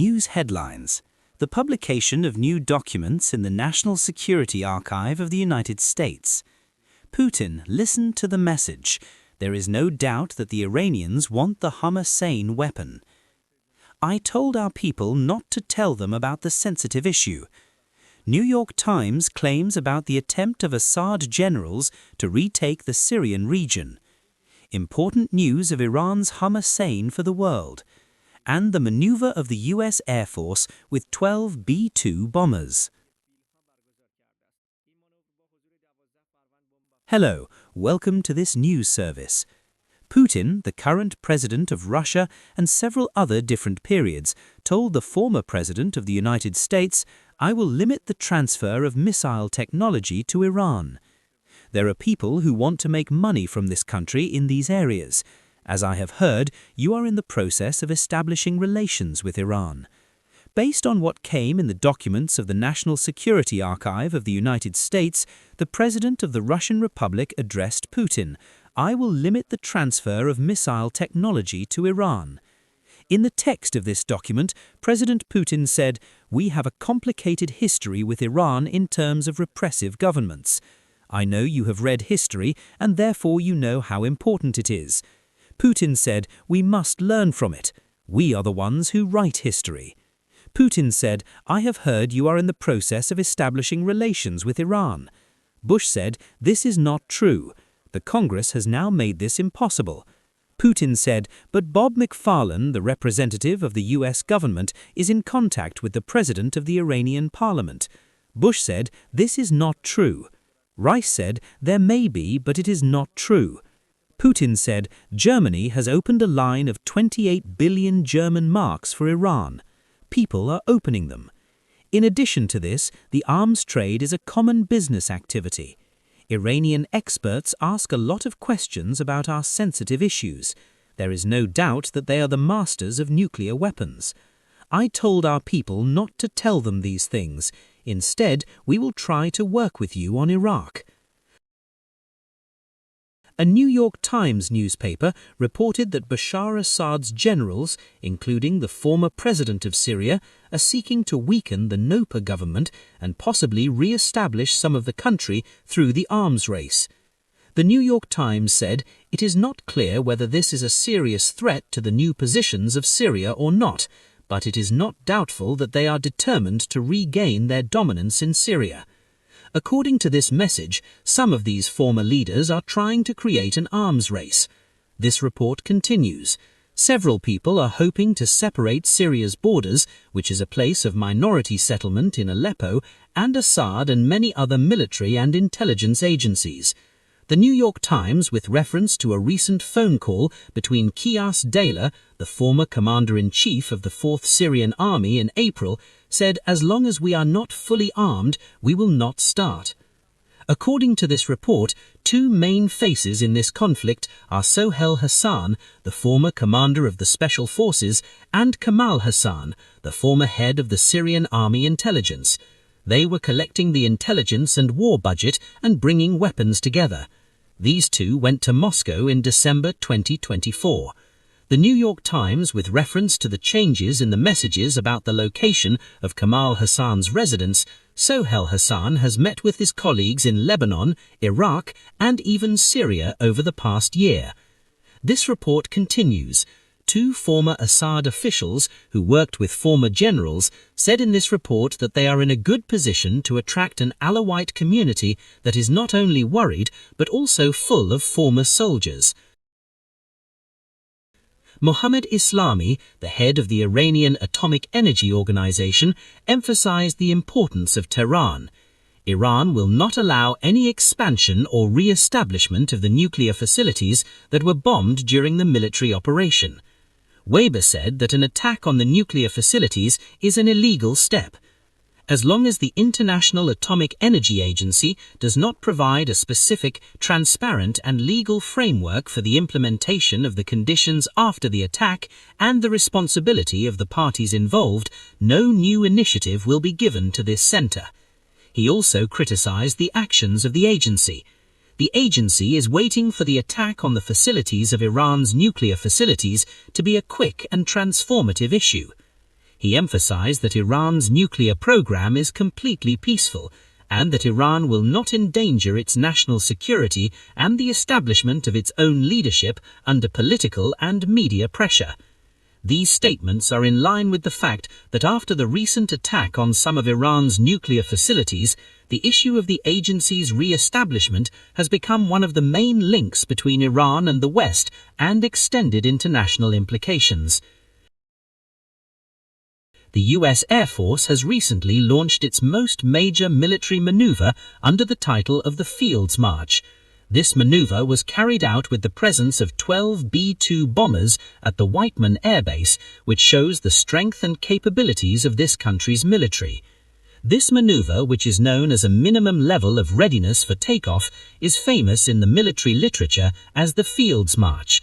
News headlines. The publication of new documents in the National Security Archive of the United States. Putin, listen to the message. There is no doubt that the Iranians want the Hussein weapon. I told our people not to tell them about the sensitive issue. New York Times claims about the attempt of Assad generals to retake the Syrian region. Important news of Iran's Hussein for the world. And the maneuver of the U.S. Air Force with 12 B-2 bombers. Hello, welcome to this news service. Putin, the current president of Russia and several other different periods, told the former president of the United States, "I will limit the transfer of missile technology to Iran." There are people who want to make money from this country in these areas. As I have heard, you are in the process of establishing relations with Iran. Based on what came in the documents of the National Security Archive of the United States, the President of the Russian Republic addressed Putin, "I will limit the transfer of missile technology to Iran." In the text of this document, President Putin said, "We have a complicated history with Iran in terms of repressive governments. I know you have read history and therefore you know how important it is." Putin said, "We must learn from it. We are the ones who write history." Putin said, "I have heard you are in the process of establishing relations with Iran." Bush said, "This is not true. The Congress has now made this impossible." Putin said, "But Bob McFarlane, the representative of the U.S. government, is in contact with the president of the Iranian parliament." Bush said, "This is not true." Rice said, "There may be, but it is not true." Putin said, "Germany has opened a line of 28 billion German marks for Iran. People are opening them." In addition to this, the arms trade is a common business activity. Iranian experts ask a lot of questions about our sensitive issues. There is no doubt that they are the masters of nuclear weapons. I told our people not to tell them these things. Instead, we will try to work with you on Iraq. A New York Times newspaper reported that Bashar Assad's generals, including the former president of Syria, are seeking to weaken the NOPA government and possibly re-establish some of the country through the arms race. The New York Times said, "It is not clear whether this is a serious threat to the new positions of Syria or not, but it is not doubtful that they are determined to regain their dominance in Syria." According to this message, some of these former leaders are trying to create an arms race. This report continues. Several people are hoping to separate Syria's borders, which is a place of minority settlement in Aleppo, and Assad and many other military and intelligence agencies. The New York Times, with reference to a recent phone call between Qiyas Dayler, the former commander-in-chief of the 4th Syrian Army in April, said, "As long as we are not fully armed, we will not start." According to this report, two main faces in this conflict are Sohail Hassan, the former commander of the Special Forces, and Kamal Hassan, the former head of the Syrian Army Intelligence. They were collecting the intelligence and war budget and bringing weapons together. These two went to Moscow in December 2024. The New York Times, with reference to the changes in the messages about the location of Kamal Hassan's residence, Sohail Hassan has met with his colleagues in Lebanon, Iraq, and even Syria over the past year. This report continues. Two former Assad officials who worked with former generals said in this report that they are in a good position to attract an Alawite community that is not only worried but also full of former soldiers. Mohammad Islami, the head of the Iranian Atomic Energy Organization, emphasized the importance of Tehran. Iran will not allow any expansion or re-establishment of the nuclear facilities that were bombed during the military operation. Weber said that an attack on the nuclear facilities is an illegal step. As long as the International Atomic Energy Agency does not provide a specific, transparent and legal framework for the implementation of the conditions after the attack and the responsibility of the parties involved, no new initiative will be given to this center. He also criticized the actions of the agency. The agency is waiting for the attack on the facilities of Iran's nuclear facilities to be a quick and transformative issue. He emphasized that Iran's nuclear program is completely peaceful, and that Iran will not endanger its national security and the establishment of its own leadership under political and media pressure. These statements are in line with the fact that after the recent attack on some of Iran's nuclear facilities, the issue of the agency's re-establishment has become one of the main links between Iran and the West and extended international implications. The US Air Force has recently launched its most major military maneuver under the title of the Fields March. This maneuver was carried out with the presence of 12 B-2 bombers at the Whiteman Air Base, which shows the strength and capabilities of this country's military. This maneuver, which is known as a minimum level of readiness for takeoff, is famous in the military literature as the Fields March.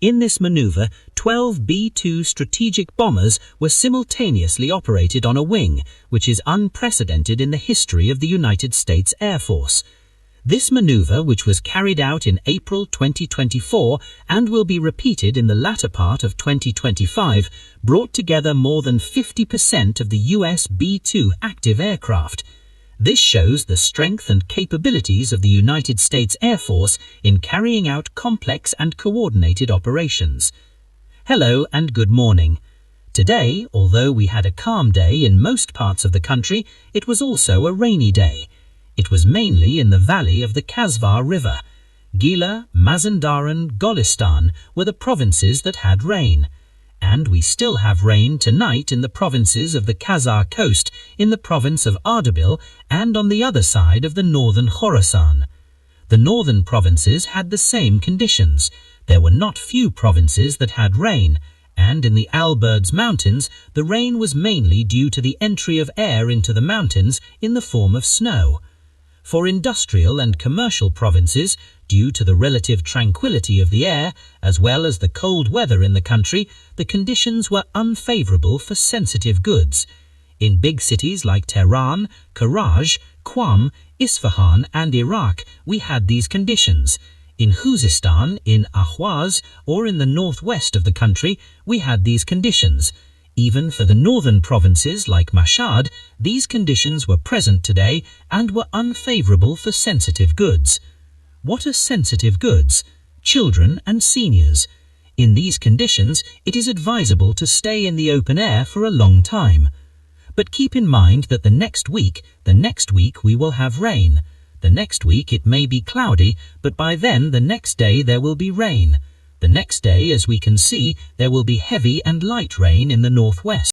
In this maneuver, 12 B-2 strategic bombers were simultaneously operated on a wing, which is unprecedented in the history of the United States Air Force. This maneuver, which was carried out in April 2024 and will be repeated in the latter part of 2025, brought together more than 50% of the US B-2 active aircraft. This shows the strength and capabilities of the United States Air Force in carrying out complex and coordinated operations. Hello and good morning. Today, although we had a calm day in most parts of the country, it was also a rainy day. It was mainly in the valley of the Kasvar River. Gila, Mazandaran, Golistan were the provinces that had rain. And we still have rain tonight in the provinces of the Khazar coast, in the province of Ardabil, and on the other side of the northern Khorasan. The northern provinces had the same conditions. There were not few provinces that had rain, and in the Alberds Mountains, the rain was mainly due to the entry of air into the mountains in the form of snow. For industrial and commercial provinces, due to the relative tranquility of the air, as well as the cold weather in the country, the conditions were unfavorable for sensitive goods. In big cities like Tehran, Karaj, Qom, Isfahan and Iraq, we had these conditions. In Khuzestan, in Ahwaz, or in the northwest of the country, we had these conditions. Even for the northern provinces like Mashhad, these conditions were present today and were unfavorable for sensitive goods. What are sensitive goods? Children and seniors. In these conditions, it is advisable to stay in the open air for a long time. But keep in mind that the next week we will have rain. The next week it may be cloudy, but by then the next day there will be rain. The next day, as we can see, there will be heavy and light rain in the northwest.